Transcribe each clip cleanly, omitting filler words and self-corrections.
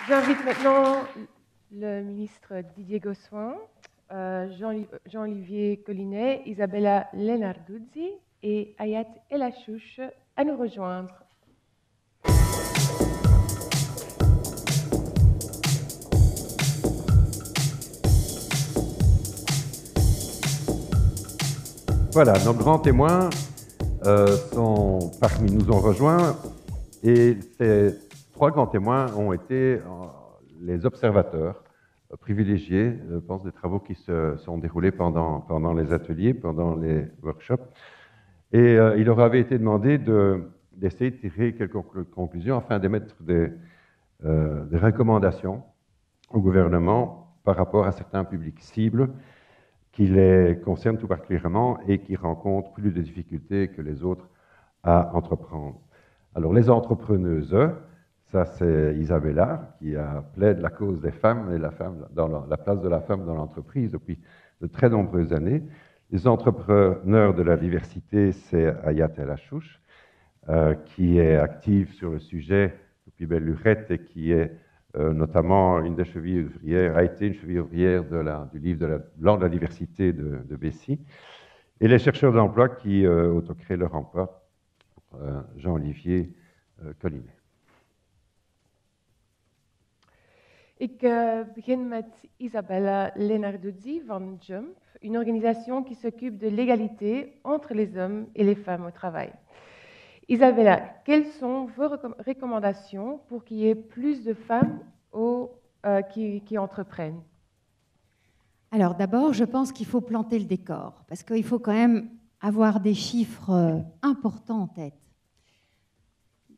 J'invite maintenant le ministre Didier Gossuin, Jean-Olivier Collinet, Isabella Lenarduzzi et Hayat Elachouch à nous rejoindre. Voilà, nos grands témoins nous ont rejoints et ces trois grands témoins ont été les observateurs privilégiés, je pense, des travaux qui se sont déroulés pendant les ateliers, pendant les workshops. Et il leur avait été demandé d'essayer de tirer quelques conclusions afin d'émettre des recommandations au gouvernement par rapport à certains publics cibles qui les concernent tout particulièrement et qui rencontrent plus de difficultés que les autres à entreprendre. Alors, les entrepreneuses, ça c'est Isabella qui plaide la cause des femmes et la place de la femme dans l'entreprise depuis de très nombreuses années. Les entrepreneurs de la diversité, c'est Hayat Elachouch, qui est active sur le sujet depuis belle lurette et qui est notamment une des chevilles ouvrières, a été une cheville ouvrière du livre Blanc de la diversité de Bessy, et les chercheurs d'emploi qui autocréent leur emploi, Jean-Olivier Collinet. Ik begin met Isabella Lenarduzzi van JUMP, une organisation qui s'occupe de l'égalité entre les hommes et les femmes au travail. Isabella, quelles sont vos recommandations pour qu'il y ait plus de femmes qui entreprennent? Alors d'abord, je pense qu'il faut planter le décor, parce qu'il faut quand même avoir des chiffres importants en tête.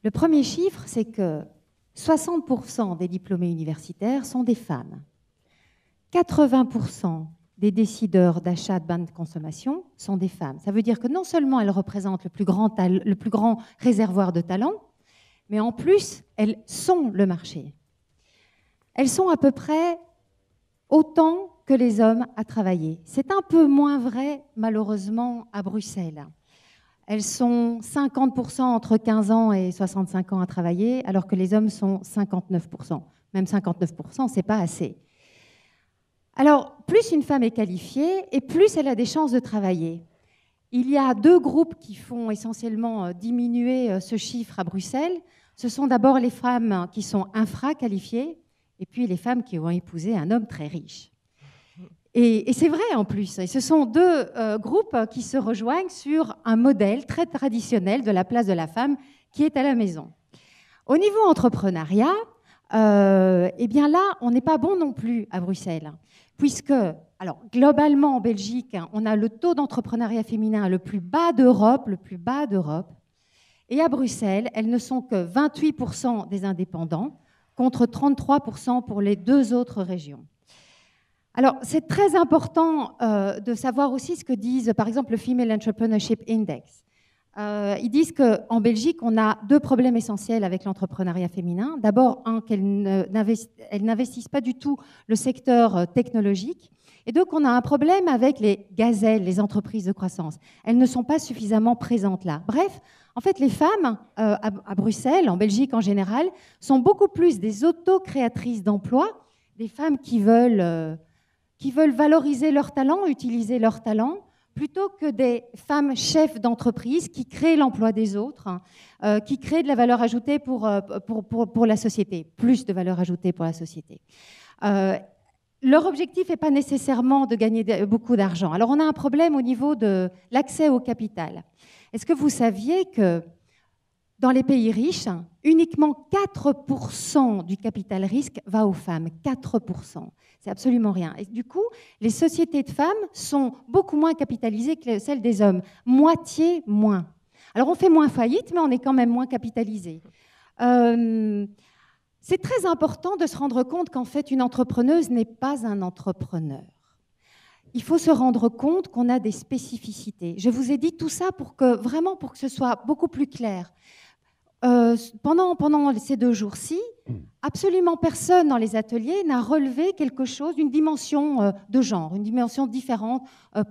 Le premier chiffre, c'est que 60% des diplômés universitaires sont des femmes. 80% des décideurs d'achat de biens de consommation sont des femmes. Ça veut dire que non seulement elles représentent le plus grand réservoir de talent, mais en plus, elles sont le marché. Elles sont à peu près autant que les hommes à travailler. C'est un peu moins vrai, malheureusement, à Bruxelles. Elles sont 50% entre 15 ans et 65 ans à travailler, alors que les hommes sont 59%. Même 59%, c'est pas assez. Alors, plus une femme est qualifiée, et plus elle a des chances de travailler. Il y a deux groupes qui font essentiellement diminuer ce chiffre à Bruxelles. Ce sont d'abord les femmes qui sont infra-qualifiées, et puis les femmes qui ont épousé un homme très riche. Et c'est vrai en plus. Et ce sont deux groupes qui se rejoignent sur un modèle très traditionnel de la place de la femme qui est à la maison. Au niveau entrepreneuriat, eh bien là, on n'est pas bon non plus à Bruxelles. Puisque, alors, globalement en Belgique, on a le taux d'entrepreneuriat féminin le plus bas d'Europe, Et à Bruxelles, elles ne sont que 28% des indépendants, contre 33% pour les deux autres régions. Alors, c'est très important de savoir aussi ce que disent, par exemple, le Female Entrepreneurship Index. Ils disent qu'en Belgique, on a deux problèmes essentiels avec l'entrepreneuriat féminin. D'abord, qu'elles n'investissent pas du tout le secteur technologique. Et donc, on a un problème avec les gazelles, les entreprises de croissance. Elles ne sont pas suffisamment présentes là. Bref, en fait, les femmes à Bruxelles, en Belgique en général, sont beaucoup plus des auto-créatrices d'emplois, des femmes qui veulent valoriser leur talent, utiliser leur talent, plutôt que des femmes chefs d'entreprise qui créent l'emploi des autres, qui créent de la valeur ajoutée pour la société, plus de valeur ajoutée pour la société. Leur objectif n'est pas nécessairement de gagner beaucoup d'argent. Alors on a un problème au niveau de l'accès au capital. Est-ce que vous saviez que dans les pays riches, uniquement 4% du capital risque va aux femmes, 4%. C'est absolument rien. Et du coup, les sociétés de femmes sont beaucoup moins capitalisées que celles des hommes, moitié moins. Alors on fait moins faillite, mais on est quand même moins capitalisé. C'est très important de se rendre compte qu'en fait, une entrepreneuse n'est pas un entrepreneur. Il faut se rendre compte qu'on a des spécificités. Je vous ai dit tout ça pour que ce soit beaucoup plus clair. Pendant ces 2 jours-ci, absolument personne dans les ateliers n'a relevé quelque chose, une dimension de genre, une dimension différente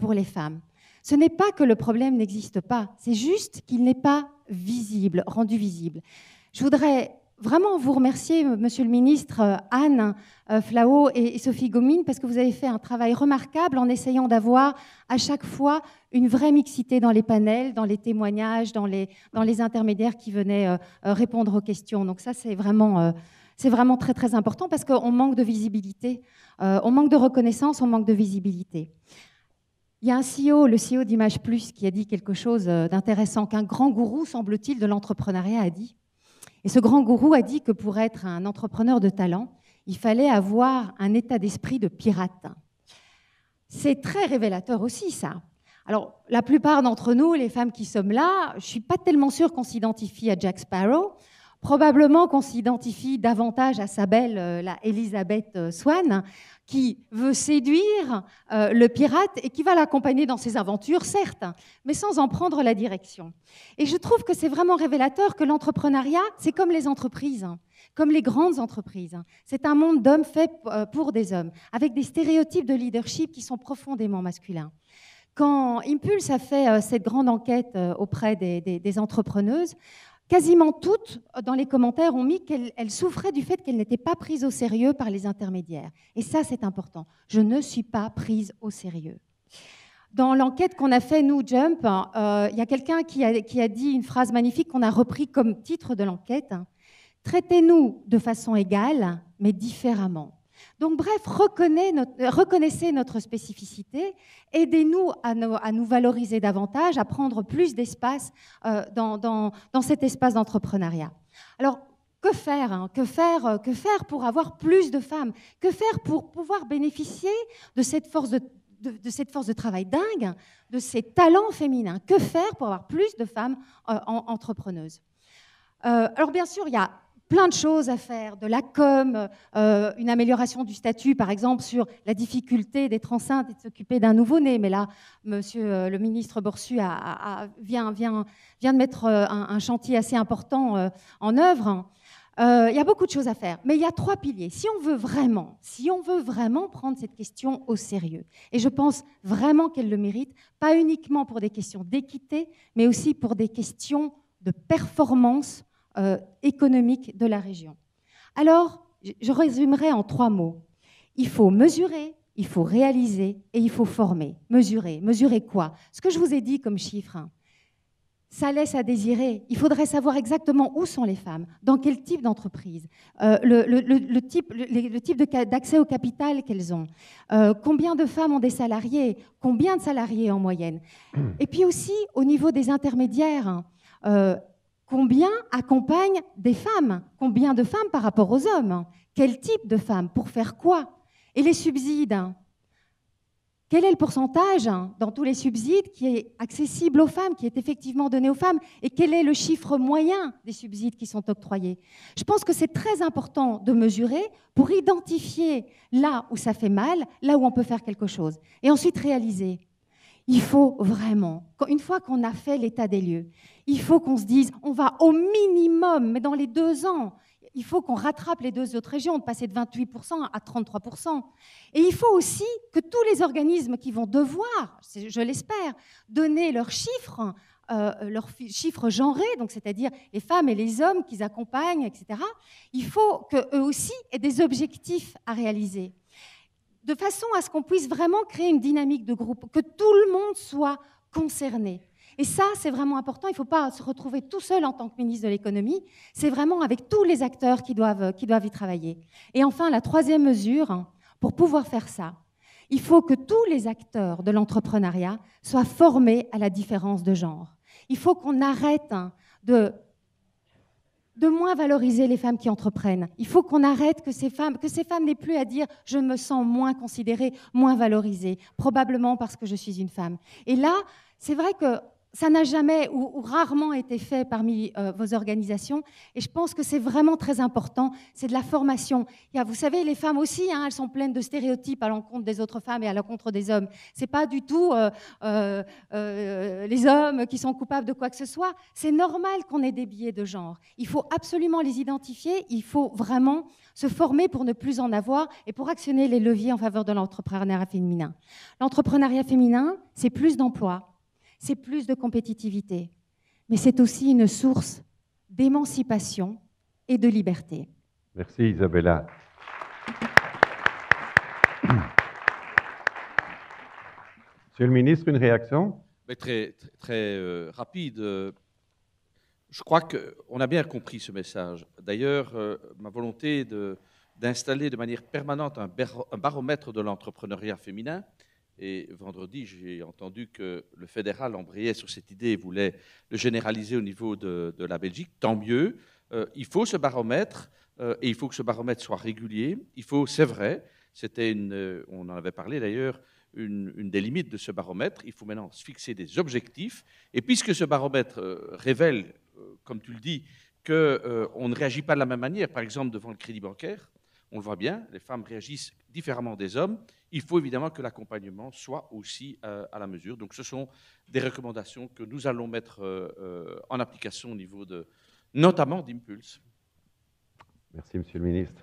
pour les femmes. Ce n'est pas que le problème n'existe pas, c'est juste qu'il n'est pas visible, rendu visible. Je voudrais vraiment vous remercier, Monsieur le ministre, Anne Flao et Sophie Gomine, parce que vous avez fait un travail remarquable en essayant d'avoir à chaque fois une vraie mixité dans les panels, dans les témoignages, dans les intermédiaires qui venaient répondre aux questions. Donc ça, c'est vraiment très, très important parce qu'on manque de visibilité, on manque de reconnaissance, on manque de visibilité. Il y a un CEO, le CEO d'Image Plus, qui a dit quelque chose d'intéressant, qu'un grand gourou, semble-t-il, de l'entrepreneuriat a dit. Et ce grand gourou a dit que pour être un entrepreneur de talent, il fallait avoir un état d'esprit de pirate. C'est très révélateur aussi, ça. Alors, la plupart d'entre nous, les femmes qui sommes là, je ne suis pas tellement sûre qu'on s'identifie à Jack Sparrow. Probablement qu'on s'identifie davantage à sa belle, la Elizabeth Swann, qui veut séduire le pirate et qui va l'accompagner dans ses aventures, certes, mais sans en prendre la direction. Et je trouve que c'est vraiment révélateur que l'entrepreneuriat, c'est comme les entreprises, comme les grandes entreprises. C'est un monde d'hommes fait pour des hommes, avec des stéréotypes de leadership qui sont profondément masculins. Quand Impulse a fait cette grande enquête auprès des entrepreneuses, quasiment toutes, dans les commentaires, ont mis qu'elles souffraient du fait qu'elles n'étaient pas prises au sérieux par les intermédiaires. Et ça, c'est important. Je ne suis pas prise au sérieux. Dans l'enquête qu'on a fait, nous, Jump, il y a quelqu'un qui a dit une phrase magnifique qu'on a repris comme titre de l'enquête. « Traitez-nous de façon égale, mais différemment ». Donc bref, reconnaissez notre spécificité, aidez-nous à nous valoriser davantage, à prendre plus d'espace dans cet espace d'entrepreneuriat. Alors, que faire, hein ? Que faire pour avoir plus de femmes ? Que faire pour pouvoir bénéficier de cette force de travail dingue, de ces talents féminins ? Que faire pour avoir plus de femmes entrepreneuses ? Alors bien sûr, il y a plein de choses à faire, de la com, une amélioration du statut, par exemple, sur la difficulté d'être enceinte et de s'occuper d'un nouveau-né. Mais là, monsieur le ministre Borsu vient de mettre un chantier assez important en œuvre. Il y a beaucoup de choses à faire, mais il y a 3 piliers. Si on veut vraiment prendre cette question au sérieux, et je pense vraiment qu'elle le mérite, pas uniquement pour des questions d'équité, mais aussi pour des questions de performance économique de la région. Alors, je résumerai en 3 mots. Il faut mesurer, il faut réaliser et il faut former. Mesurer quoi ? Ce que je vous ai dit comme chiffre, ça laisse à désirer. Il faudrait savoir exactement où sont les femmes, dans quel type d'entreprise, le type d'accès au capital qu'elles ont, combien de femmes ont des salariés, combien de salariés en moyenne. Et puis aussi, au niveau des intermédiaires, combien accompagnent des femmes ? Combien de femmes par rapport aux hommes ? Quel type de femmes ? Pour faire quoi ? Et les subsides ? Quel est le pourcentage dans tous les subsides qui est accessible aux femmes, qui est effectivement donné aux femmes ? Et quel est le chiffre moyen des subsides qui sont octroyés ? Je pense que c'est très important de mesurer pour identifier là où ça fait mal, là où on peut faire quelque chose. Et ensuite réaliser. Il faut vraiment, une fois qu'on a fait l'état des lieux, il faut qu'on se dise, on va au minimum, mais dans les 2 ans, il faut qu'on rattrape les 2 autres régions, de passer de 28% à 33%. Et il faut aussi que tous les organismes qui vont devoir, je l'espère, donner leurs chiffres genrés, donc c'est-à-dire les femmes et les hommes qu'ils accompagnent, etc., il faut qu'eux aussi aient des objectifs à réaliser, de façon à ce qu'on puisse vraiment créer une dynamique de groupe, que tout le monde soit concerné. Et ça, c'est vraiment important. Il ne faut pas se retrouver tout seul en tant que ministre de l'économie. C'est vraiment avec tous les acteurs qui doivent y travailler. Et enfin, la 3e mesure, pour pouvoir faire ça, il faut que tous les acteurs de l'entrepreneuriat soient formés à la différence de genre. Il faut qu'on arrête de moins valoriser les femmes qui entreprennent. Il faut qu'on arrête que ces femmes n'aient plus à dire « je me sens moins considérée, moins valorisée », probablement parce que je suis une femme. Et là, c'est vrai que ça n'a jamais ou rarement été fait parmi vos organisations. Et je pense que c'est vraiment très important. C'est de la formation. Vous savez, les femmes aussi, elles sont pleines de stéréotypes à l'encontre des autres femmes et à l'encontre des hommes. Ce n'est pas du tout les hommes qui sont coupables de quoi que ce soit. C'est normal qu'on ait des biais de genre. Il faut absolument les identifier. Il faut vraiment se former pour ne plus en avoir et pour actionner les leviers en faveur de l'entrepreneuriat féminin. L'entrepreneuriat féminin, c'est plus d'emplois. C'est plus de compétitivité, mais c'est aussi une source d'émancipation et de liberté. Merci Isabella. Monsieur le ministre, une réaction? Mais très rapide. Je crois qu'on a bien compris ce message. D'ailleurs, ma volonté d'installer de manière permanente un baromètre de l'entrepreneuriat féminin, et vendredi, j'ai entendu que le fédéral embrayait sur cette idée et voulait le généraliser au niveau de la Belgique. Tant mieux. Il faut ce baromètre, et il faut que ce baromètre soit régulier. Il faut, c'est vrai, on en avait parlé d'ailleurs, une des limites de ce baromètre. Il faut maintenant se fixer des objectifs. Et puisque ce baromètre révèle, comme tu le dis, qu'on ne réagit pas de la même manière, par exemple devant le crédit bancaire, on le voit bien, les femmes réagissent différemment des hommes. Il faut évidemment que l'accompagnement soit aussi à la mesure. Donc ce sont des recommandations que nous allons mettre en application au niveau notamment d'Impulse. Merci, Monsieur le ministre.